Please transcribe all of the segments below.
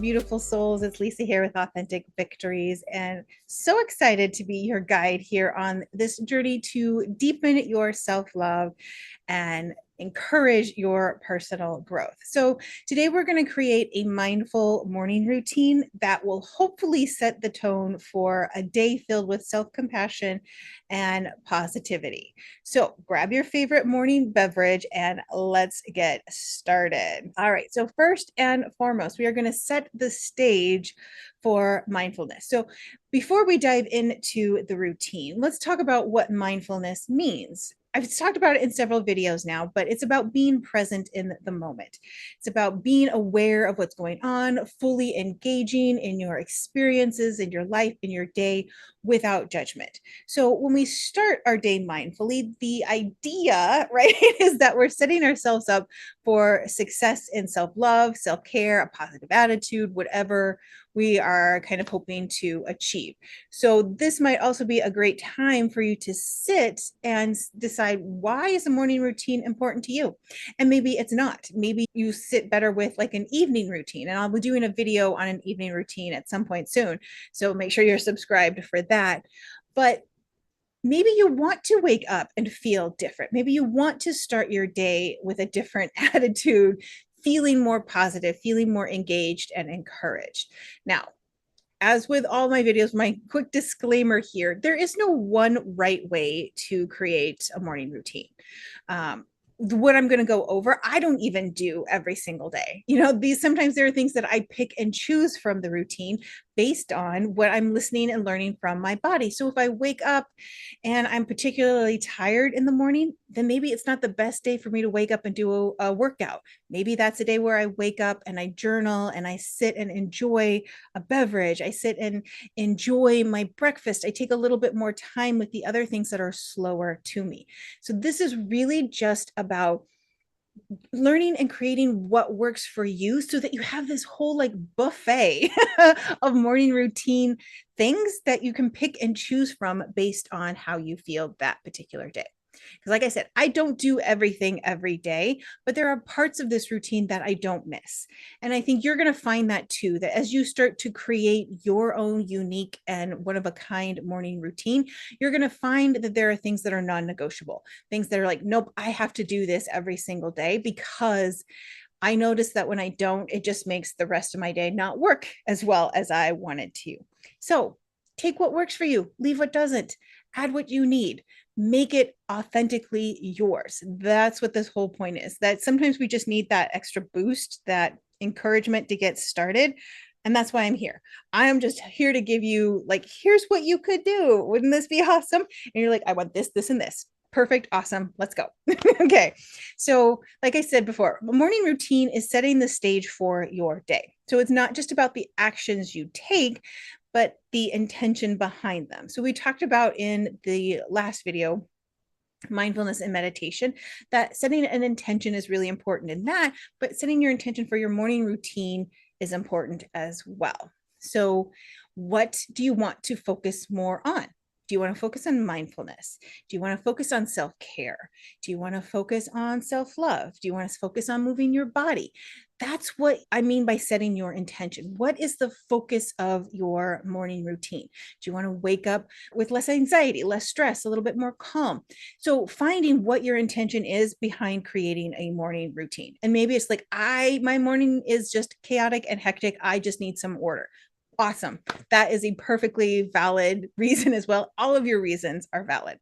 beautiful souls. It's Lisa here with Authentic Victories, and so excited to be your guide here on this journey to deepen your self love and encourage your personal growth. So, today we're going to create a mindful morning routine that will hopefully set the tone for a day filled with self compassion and positivity. So, grab your favorite morning beverage and let's get started. All right. So, first and foremost, we are going to set the stage for mindfulness. So, before we dive into the routine, let's talk about what mindfulness means. I've talked about it in several videos now, but it's about being present in the moment. It's about being aware of what's going on, fully engaging in your experiences, in your life, in your day without judgment. So when we start our day mindfully, the idea, right, is that we're setting ourselves up for success in self-love, self-care, a positive attitude, whatever we are kind of hoping to achieve. So this might also be a great time for you to sit and decide, why is a morning routine important to you? And maybe it's not. Maybe you sit better with like an evening routine. And I'll be doing a video on an evening routine at some point soon. So make sure you're subscribed for that. But maybe you want to wake up and feel different. Maybe you want to start your day with a different attitude, feeling more positive, feeling more engaged and encouraged. Now, as with all my videos, my quick disclaimer here, there is no one right way to create a morning routine. What I'm going to go over, I don't even do every single day. These sometimes there are things that I pick and choose from the routine based on what I'm listening and learning from my body. So if I wake up and I'm particularly tired in the morning, then maybe it's not the best day for me to wake up and do a workout. Maybe that's a day where I wake up and I journal and I sit and enjoy a beverage. I sit and enjoy my breakfast. I take a little bit more time with the other things that are slower to me. So this is really just about learning and creating what works for you so that you have this whole like buffet of morning routine things that you can pick and choose from based on how you feel that particular day. Because, like I said, I don't do everything every day, but there are parts of this routine that I don't miss. And I think you're going to find that too, that as you start to create your own unique and one of a kind morning routine, you're going to find that there are things that are non negotiable, things that are like, nope, I have to do this every single day because I notice that when I don't, it just makes the rest of my day not work as well as I want it to. So take what works for you, leave what doesn't, add what you need, make it authentically yours. That's what this whole point is, that sometimes we just need that extra boost, that encouragement to get started. And that's why I'm here. I'm just here to give you, like, here's what you could do. Wouldn't this be awesome? And you're like, I want this, this, and this. Perfect. Awesome. Let's go. Okay. So, like I said before, a morning routine is setting the stage for your day. So, it's not just about the actions you take, but the intention behind them. So, we talked about in the last video, mindfulness and meditation, that setting an intention is really important in that, but setting your intention for your morning routine is important as well. So, what do you want to focus more on? Do you want to focus on mindfulness? Do you want to focus on self-care? Do you want to focus on self-love? Do you want to focus on moving your body? That's what I mean by setting your intention. What is the focus of your morning routine? Do you want to wake up with less anxiety, less stress, a little bit more calm? So finding what your intention is behind creating a morning routine. And maybe it's like, my morning is just chaotic and hectic. I just need some order. Awesome. That is a perfectly valid reason as well. All of your reasons are valid.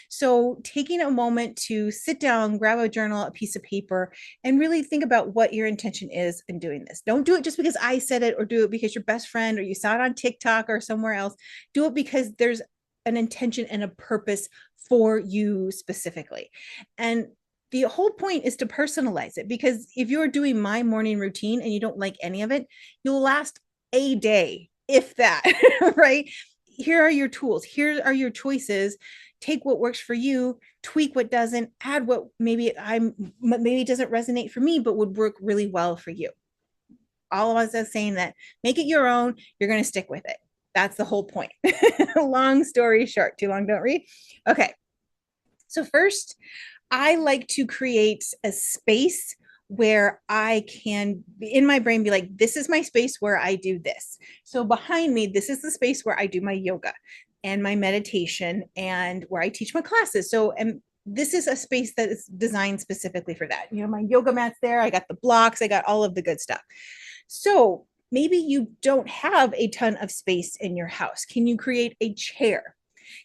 So, taking a moment to sit down, grab a journal, a piece of paper, and really think about what your intention is in doing this. Don't do it just because I said it, or do it because your best friend or you saw it on TikTok or somewhere else. Do it because there's an intention and a purpose for you specifically. And the whole point is to personalize it, because if you're doing my morning routine and you don't like any of it, you'll last a day, if that, right? Here are your tools. Here are your choices. Take what works for you, tweak what doesn't, add what maybe doesn't resonate for me, but would work really well for you. All of us are saying that make it your own. You're going to stick with it. That's the whole point. Long story short, too long don't read. Okay. So first, I like to create a space where I can, in my brain, be like, this is my space where I do this. So behind me, this is the space where I do my yoga and my meditation and where I teach my classes. So, and this is a space that is designed specifically for that. You know, my yoga mat's there, I got the blocks, I got all of the good stuff. So maybe you don't have a ton of space in your house. Can you create a chair?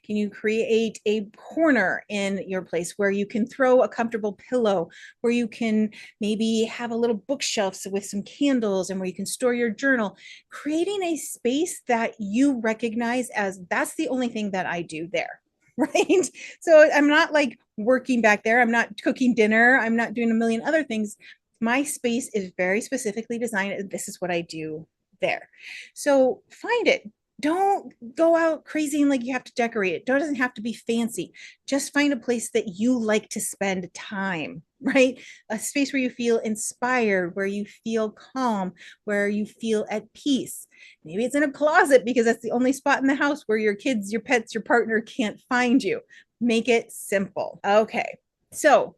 Can you create a corner in your place where you can throw a comfortable pillow, where you can maybe have a little bookshelf with some candles and where you can store your journal? Creating a space that you recognize as that's the only thing that I do there. Right. So I'm not like working back there. I'm not cooking dinner. I'm not doing a million other things. My space is very specifically designed. This is what I do there. So find it. Don't go out crazy and like you have to decorate it. It doesn't have to be fancy. Just find a place that you like to spend time, right? A space where you feel inspired, where you feel calm, where you feel at peace. Maybe it's in a closet because that's the only spot in the house where your kids, your pets, your partner can't find you. Make it simple. Okay. So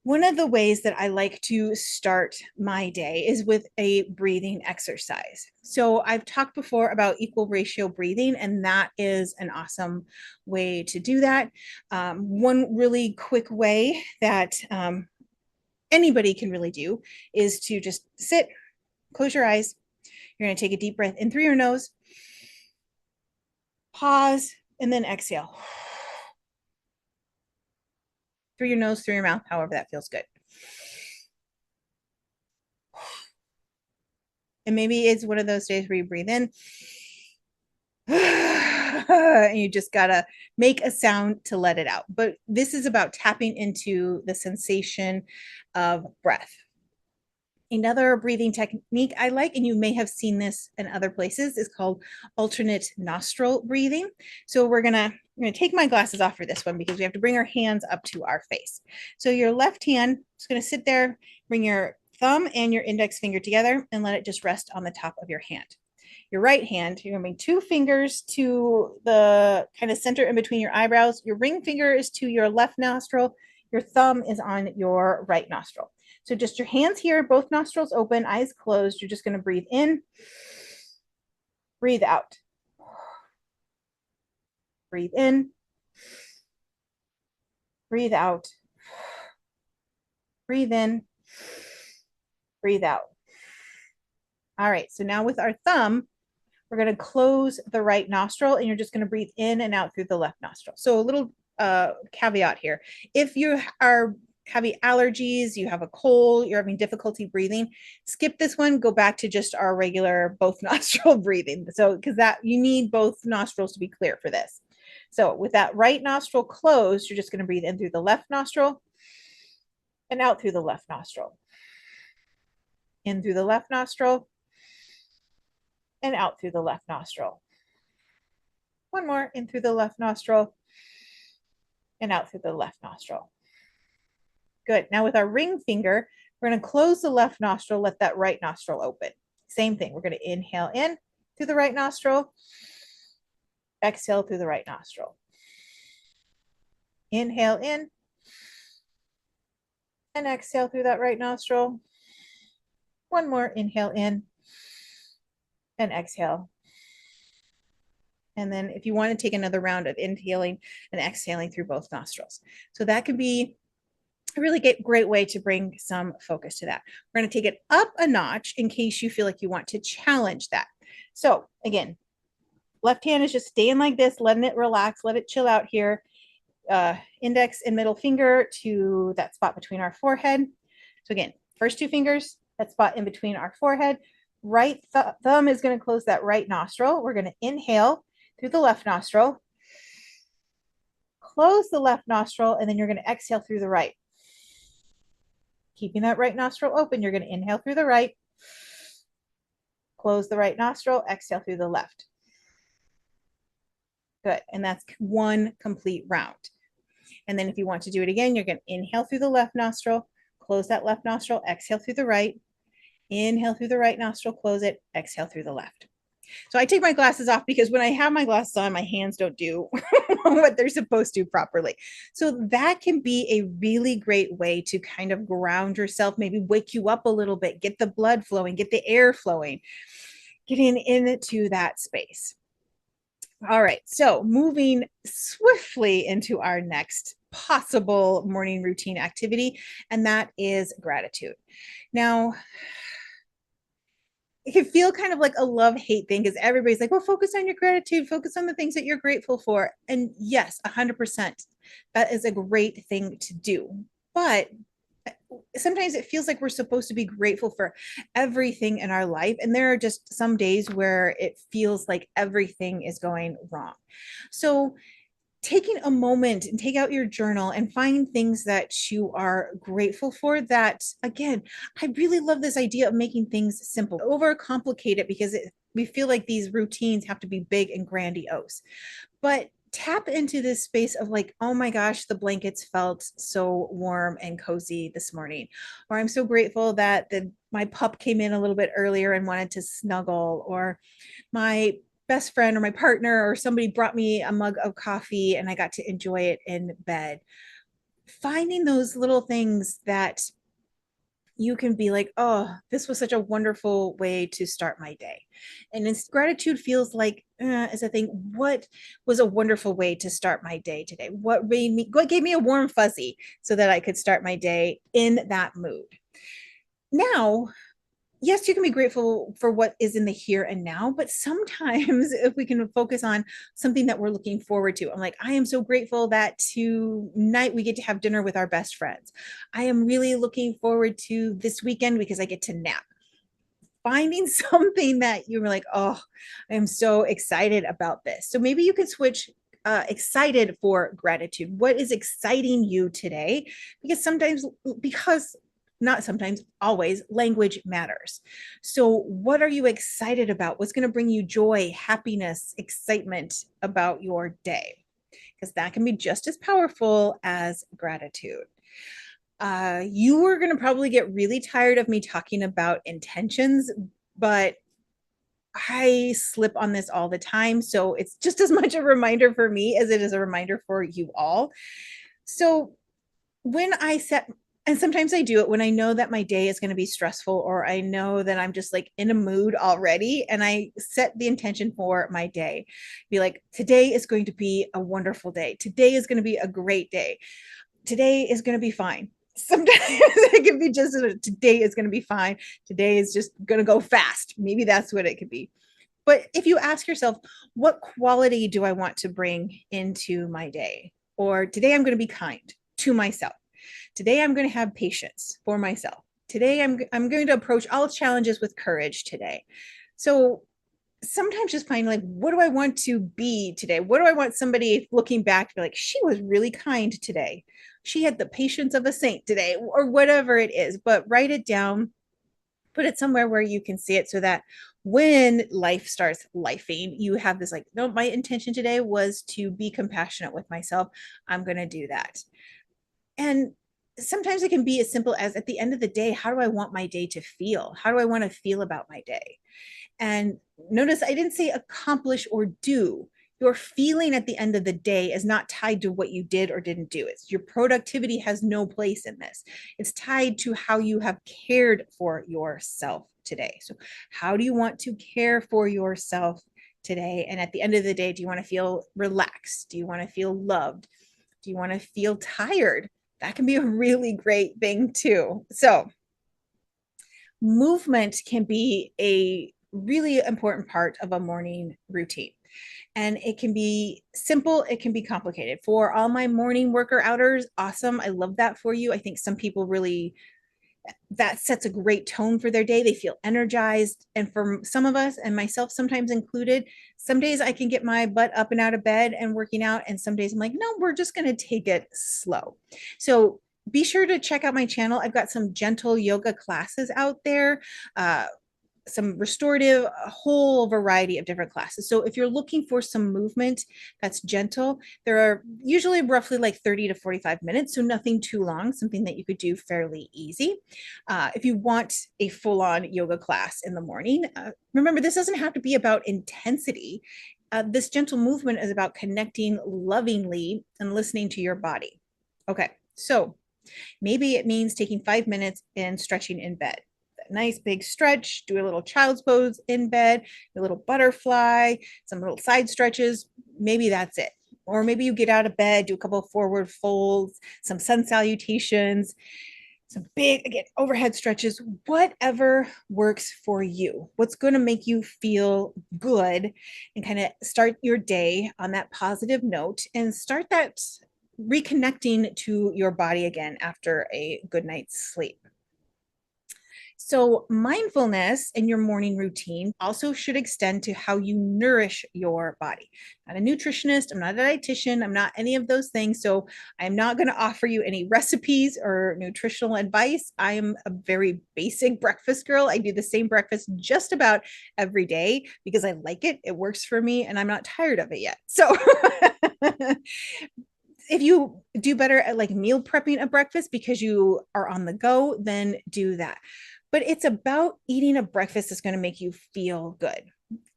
one of the ways that I like to start my day is with a breathing exercise. So, I've talked before about equal ratio breathing, and that is an awesome way to do that. One really quick way that anybody can really do is to just sit, close your eyes. You're going to take a deep breath in through your nose, pause, and then exhale through your nose, through your mouth, however that feels good. And maybe it's one of those days where you breathe in and you just gotta make a sound to let it out. But this is about tapping into the sensation of breath. Another breathing technique I like, and you may have seen this in other places, is called alternate nostril breathing. So we're gonna take my glasses off for this one because we have to bring our hands up to our face. So your left hand is gonna sit there, bring your thumb and your index finger together and let it just rest on the top of your hand. Your right hand, you're gonna bring two fingers to the kind of center in between your eyebrows. Your ring finger is to your left nostril. Your thumb is on your right nostril. So just your hands here, both nostrils open, eyes closed. You're just going to breathe in, breathe out. Breathe in, breathe out. Breathe in, breathe out. All right, so now with our thumb, we're going to close the right nostril and you're just going to breathe in and out through the left nostril. So a little caveat here. If you are having allergies, you have a cold, you're having difficulty breathing, skip this one, go back to just our regular both nostril breathing. So, because that you need both nostrils to be clear for this. So, with that right nostril closed, you're just going to breathe in through the left nostril and out through the left nostril. In through the left nostril and out through the left nostril. One more, in through the left nostril and out through the left nostril. Good. Now with our ring finger, we're going to close the left nostril, let that right nostril open. Same thing. We're going to inhale in through the right nostril, exhale through the right nostril. Inhale in and exhale through that right nostril. One more, inhale in and exhale. And then if you want to take another round of inhaling and exhaling through both nostrils. So that could be a really great way to bring some focus to that. We're going to take it up a notch in case you feel like you want to challenge that. So again, left hand is just staying like this, letting it relax, let it chill out here. Index and middle finger to that spot between our forehead. So again, first two fingers, that spot in between our forehead. Right thumb is going to close that right nostril. We're going to inhale through the left nostril, close the left nostril, and then you're going to exhale through the right. Keeping that right nostril open, you're going to inhale through the right, close the right nostril, exhale through the left. Good. And that's one complete round. And then if you want to do it again, you're going to inhale through the left nostril, close that left nostril, exhale through the right, inhale through the right nostril, close it, exhale through the left. So I take my glasses off because when I have my glasses on, my hands don't do what they're supposed to properly. So that can be a really great way to kind of ground yourself, maybe wake you up a little bit, get the blood flowing, get the air flowing, getting into that space. All right, so moving swiftly into our next possible morning routine activity, and that is gratitude. Now, it can feel kind of like a love hate thing because everybody's like, well, focus on your gratitude, focus on the things that you're grateful for. And yes, 100%, that is a great thing to do. But sometimes it feels like we're supposed to be grateful for everything in our life. And there are just some days where it feels like everything is going wrong. So, taking a moment and take out your journal and find things that you are grateful for, that again, I really love this idea of making things simple. Overcomplicate it because we feel like these routines have to be big and grandiose, but tap into this space of like, oh my gosh, the blankets felt so warm and cozy this morning, or I'm so grateful that my pup came in a little bit earlier and wanted to snuggle, or my best friend or my partner or somebody brought me a mug of coffee and I got to enjoy it in bed. Finding those little things that you can be like, oh, this was such a wonderful way to start my day. And gratitude feels like as a thing, what was a wonderful way to start my day today? What gave me a warm fuzzy so that I could start my day in that mood? Now, yes, you can be grateful for what is in the here and now, but sometimes if we can focus on something that we're looking forward to, I'm like, I am so grateful that tonight we get to have dinner with our best friends. I am really looking forward to this weekend because I get to nap. Finding something that you were like, oh, I am so excited about this. So maybe you could switch excited for gratitude. What is exciting you today? Because not sometimes, always, language matters. So, what are you excited about? What's going to bring you joy, happiness, excitement about your day? Because that can be just as powerful as gratitude. You are going to probably get really tired of me talking about intentions, but I slip on this all the time. So it's just as much a reminder for me as it is a reminder for you all. So when I set, and sometimes I do it when I know that my day is going to be stressful, or I know that I'm just like in a mood already, and I set the intention for my day. Be like, today is going to be a wonderful day. Today is going to be a great day. Today is going to be fine. Sometimes it can be just today is going to be fine. Today is just going to go fast. Maybe that's what it could be. But if you ask yourself, what quality do I want to bring into my day? Or today I'm going to be kind to myself. Today I'm going to have patience for myself. Today I'm going to approach all challenges with courage today. So sometimes just find like, what do I want to be today? What do I want somebody looking back to be like, she was really kind today. She had the patience of a saint today, or whatever it is. But write it down, put it somewhere where you can see it so that when life starts lifing, you have this like, no, my intention today was to be compassionate with myself. I'm going to do that. And sometimes it can be as simple as, at the end of the day, how do I want my day to feel? How do I want to feel about my day? And notice I didn't say accomplish or do. Your feeling at the end of the day is not tied to what you did or didn't do. It's your productivity has no place in this. It's tied to how you have cared for yourself today. So, how do you want to care for yourself today? And at the end of the day, do you want to feel relaxed? Do you want to feel loved? Do you want to feel tired? That can be a really great thing too. So, movement can be a really important part of a morning routine. And it can be simple, it can be complicated. For all my morning worker outers, awesome. I love that for you. I think some people really, that sets a great tone for their day. They feel energized. And for some of us, and myself sometimes included, some days I can get my butt up and out of bed and working out. And some days I'm like, no, we're just going to take it slow. So be sure to check out my channel. I've got some gentle yoga classes out there. some restorative, a whole variety of different classes. So if you're looking for some movement that's gentle, there are usually roughly like 30 to 45 minutes, so nothing too long, something that you could do fairly easy. If you want a full-on yoga class in the morning, remember, this doesn't have to be about intensity. This gentle movement is about connecting lovingly and listening to your body. Okay, so maybe it means taking 5 minutes and stretching in bed. Nice big stretch, do a little child's pose in bed, a little butterfly, some little side stretches. Maybe that's it. Or maybe you get out of bed, do a couple of forward folds, some sun salutations, some big, again, overhead stretches, whatever works for you. What's going to make you feel good and kind of start your day on that positive note and start that reconnecting to your body again after a good night's sleep. So, mindfulness in your morning routine also should extend to how you nourish your body. I'm not a nutritionist, I'm not a dietitian, I'm not any of those things. So, I'm not going to offer you any recipes or nutritional advice. I am a very basic breakfast girl. I do the same breakfast just about every day because I like it, it works for me, and I'm not tired of it yet. So, if you do better at like meal prepping a breakfast because you are on the go, then do that. But it's about eating a breakfast that's going to make you feel good.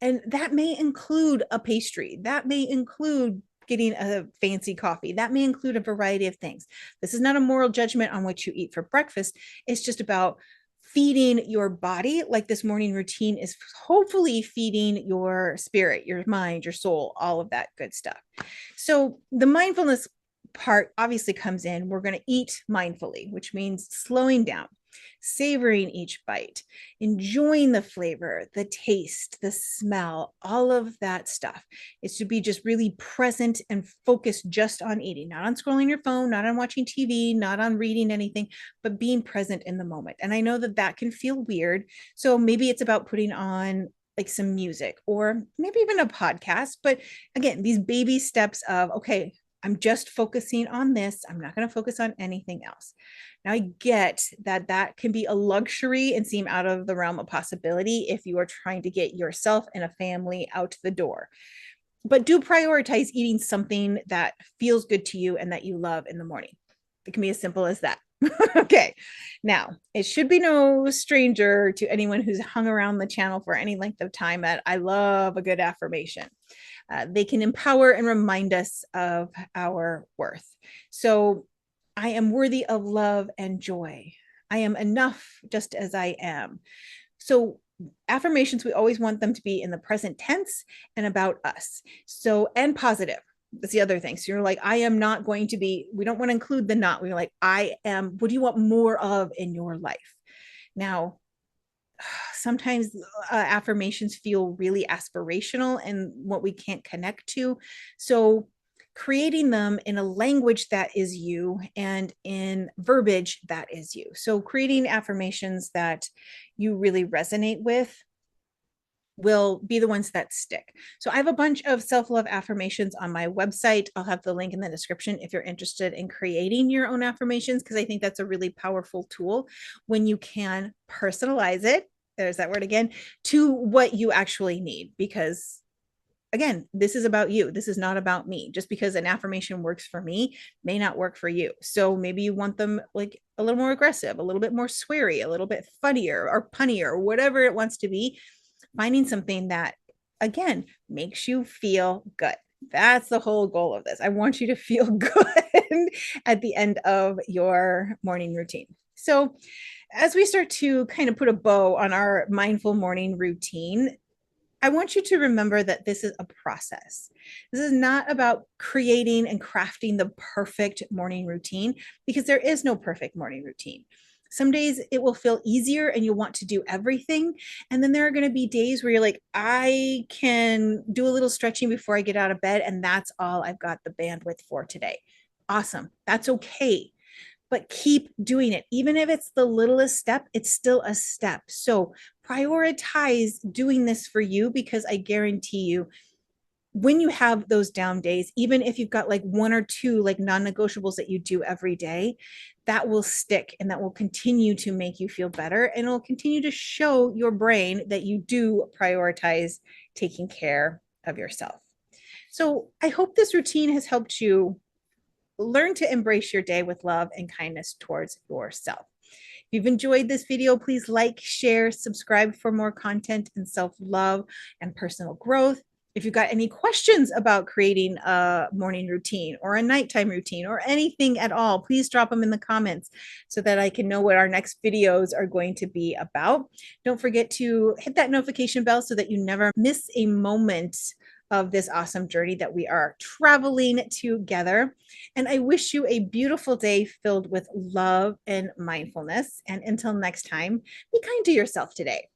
And that may include a pastry, that may include getting a fancy coffee, that may include a variety of things. This is not a moral judgment on what you eat for breakfast. It's just about feeding your body, like this morning routine is hopefully feeding your spirit, your mind, your soul, all of that good stuff. So the mindfulness part obviously comes in. We're going to eat mindfully, which means slowing down, savoring each bite, enjoying the flavor, the taste, the smell, all of that stuff. Is to be just really present and focused just on eating, not on scrolling your phone, not on watching TV, not on reading anything, but being present in the moment. And I know that that can feel weird. So maybe it's about putting on like some music or maybe even a podcast. But again, these baby steps of, okay, I'm just focusing on this. I'm not going to focus on anything else. Now, I get that that can be a luxury and seem out of the realm of possibility if you are trying to get yourself and a family out the door. But do prioritize eating something that feels good to you and that you love in the morning. It can be as simple as that. Okay. Now, it should be no stranger to anyone who's hung around the channel for any length of time that I love a good affirmation. They can empower and remind us of our worth. So, I am worthy of love and joy. I am enough just as I am. So, affirmations, we always want them to be in the present tense and about us. So, and positive. That's the other thing. So you're like, I am not going to be, we don't want to include the not. We're like, I am, what do you want more of in your life? Now, sometimes affirmations feel really aspirational and what we can't connect to. So creating them in a language that is you and in verbiage that is you. So creating affirmations that you really resonate with will be the ones that stick. So I have a bunch of self-love affirmations on my website. I'll have the link in the description if you're interested in creating your own affirmations, because I think that's a really powerful tool when you can personalize it, there's that word again, to what you actually need. Because again, this is about you. This is not about me. Just because an affirmation works for me may not work for you. So maybe you want them like a little more aggressive, a little bit more sweary, a little bit funnier or punnier, or whatever it wants to be. Finding something that, again, makes you feel good. That's the whole goal of this. I want you to feel good at the end of your morning routine. So, as we start to kind of put a bow on our mindful morning routine, I want you to remember that this is a process. This is not about creating and crafting the perfect morning routine, because there is no perfect morning routine. Some days it will feel easier and you'll want to do everything. And then there are going to be days where you're like, I can do a little stretching before I get out of bed, and that's all I've got the bandwidth for today. Awesome. That's okay. But keep doing it. Even if it's the littlest step, it's still a step. So prioritize doing this for you, because I guarantee you, when you have those down days, even if you've got like one or two like non-negotiables that you do every day, that will stick and that will continue to make you feel better. And it'll continue to show your brain that you do prioritize taking care of yourself. So I hope this routine has helped you learn to embrace your day with love and kindness towards yourself. If you've enjoyed this video, please like, share, subscribe for more content in self-love and personal growth. If you've got any questions about creating a morning routine or a nighttime routine or anything at all, please drop them in the comments so that I can know what our next videos are going to be about. Don't forget to hit that notification bell so that you never miss a moment of this awesome journey that we are traveling together. And I wish you a beautiful day filled with love and mindfulness. And until next time, be kind to yourself today.